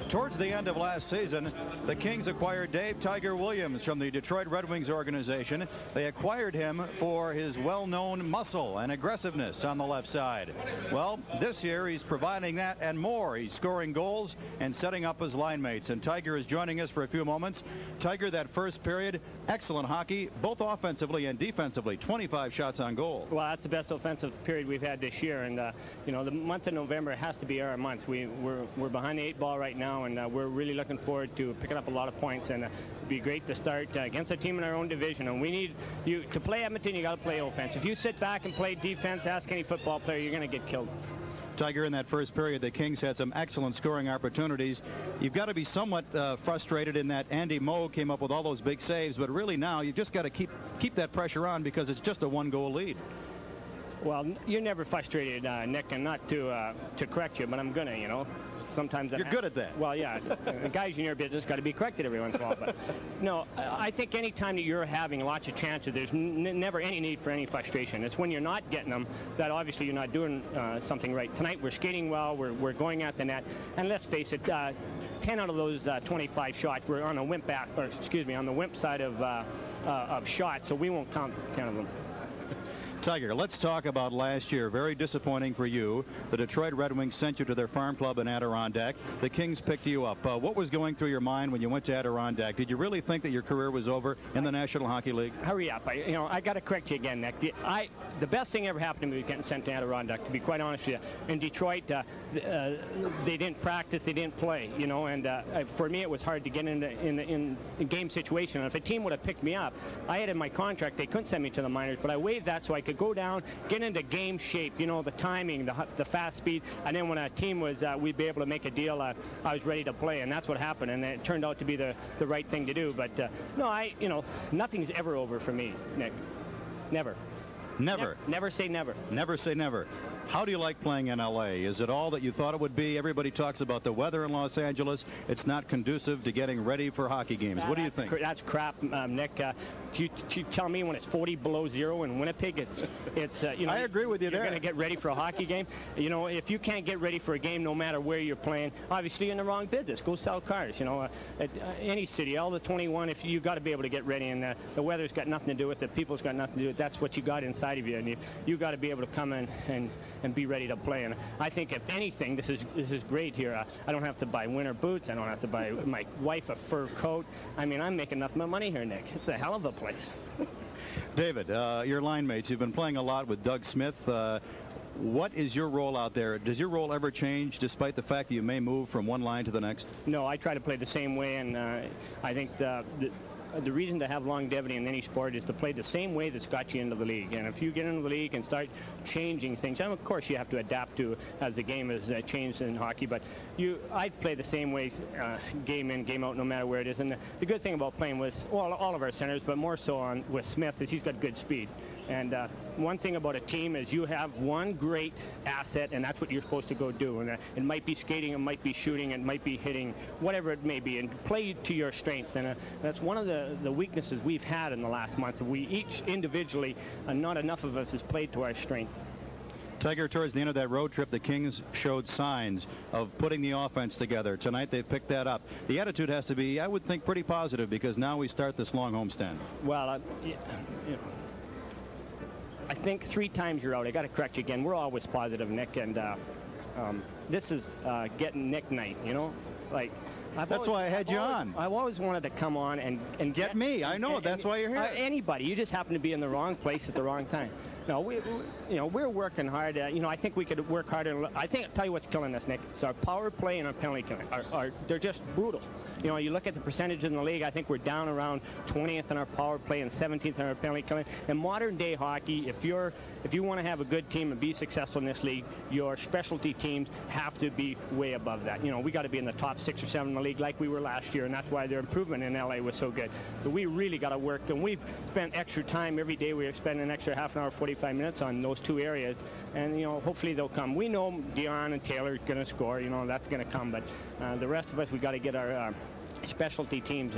Towards the end of last season, the Kings acquired Dave Tiger Williams from the Detroit Red Wings organization. They acquired him for his well-known muscle and aggressiveness on the left side. Well, this year he's providing that and more. He's scoring goals and setting up his line mates. And Tiger is joining us for a few moments. Tiger, that first period, excellent hockey, both offensively and defensively. 25 shots on goal. Well, that's the best offensive period we've had this year. And, you know, the month of November has to be our month. We're behind the 8 ball right now, and we're really looking forward to picking up a lot of points. And it'd be great to start against a team in our own division. And we need you to play Edmonton. You got to play offense. If you sit back and play defense, ask any football player, you're going to get killed. Tiger, in that first period, the Kings had some excellent scoring opportunities. You've got to be somewhat frustrated in that Andy Moe came up with all those big saves, but really now you've just got to keep that pressure on because it's just a 1-goal lead. Well, you're never frustrated, Nick, and not to correct you, but I'm gonna, you know. Sometimes you're good at that. Well, yeah, the guys in your business got to be corrected every once in a while. But no, I think any time that you're having lots of chances, there's never any need for any frustration. It's when you're not getting them that obviously you're not doing something right. Tonight we're skating well, we're going at the net, and let's face it, 10 out of those 25 shots were on a on the wimp side of shots, so we won't count 10 of them. Tiger, let's talk about last year. Very disappointing for you. The Detroit Red Wings sent you to their farm club in Adirondack. The Kings picked you up. What was going through your mind when you went to Adirondack? Did you really think that your career was over in the National Hockey League? Hurry up. I got to correct you again, Nick. The best thing ever happened to me was getting sent to Adirondack, to be quite honest with you. In Detroit, they didn't practice, they didn't play, you know, and for me it was hard to get in game situation. And if a team would have picked me up, I had in my contract they couldn't send me to the minors, but I waived that so I could go down, get into game shape, you know, the timing, the fast speed, and then when a team was, we'd be able to make a deal, I was ready to play, and that's what happened, and it turned out to be the right thing to do. But no, nothing's ever over for me, Nick. Never. Never. Never say never. Never say never. How do you like playing in L.A.? Is it all that you thought it would be? Everybody talks about the weather in Los Angeles. It's not conducive to getting ready for hockey games. What do you think? That's crap, Nick. You tell me when it's 40 below zero in Winnipeg, it's you know, I agree with you there. You're going to get ready for a hockey game. You know, if you can't get ready for a game, no matter where you're playing, obviously you're in the wrong business. Go sell cars. You know, at any city, all the 21, if you got to be able to get ready, and the weather's got nothing to do with it. People's got nothing to do with it. That's what you got inside of you, and you got to be able to come in and be ready to play. And I think if anything, this is great here. I don't have to buy winter boots. I don't have to buy my wife a fur coat. I mean, I'm making enough money here, Nick. It's a hell of a place. David, your line mates, you've been playing a lot with Doug Smith. What is your role out there? Does your role ever change despite the fact that you may move from one line to the next? No, I try to play the same way, and I think the reason to have longevity in any sport is to play the same way that's got you into the league. And if you get into the league and start changing things, and of course you have to adapt to as the game has changed in hockey, but I play the same way game in, game out, no matter where it is. And the good thing about playing with all of our centers, but more so with Smith, is he's got good speed. And one thing about a team is you have one great asset, and that's what you're supposed to go do. And it might be skating, it might be shooting, it might be hitting, whatever it may be, and play to your strengths. And that's one of the weaknesses we've had in the last month. We each individually, not enough of us has played to our strength. Tiger, towards the end of that road trip, the Kings showed signs of putting the offense together. Tonight they've picked that up. The attitude has to be, I would think, pretty positive, because now we start this long homestand. Well, I think 3 times you're out. I got to correct you again. We're always positive, Nick, and this is getting Nick night, you know? Like, that's why I had you on. I've always wanted to come on and get me. I know. That's why you're here. Anybody. You just happen to be in the wrong place at the wrong time. No, we're working hard. I think we could work harder. I'll tell you what's killing us, Nick. It's our power play and our penalty killing. They're just brutal. You know, you look at the percentage in the league, I think we're down around 20th in our power play and 17th in our penalty killing. In modern day hockey, if you want to have a good team and be successful in this league, your specialty teams have to be way above that. You know, we got to be in the top 6 or 7 in the league like we were last year, and that's why their improvement in LA was so good. But we really got to work, and we've spent extra time every day. We spend an extra half an hour, 45 minutes on those 2 areas, and you know, hopefully they'll come. We know Dion and Taylor are going to score. You know, that's going to come, but the rest of us, we got to get our specialty teams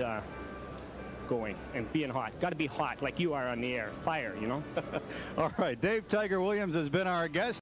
going and being hot. Got to be hot like you are on the air. Fire, you know. All right, Dave Tiger Williams has been our guest.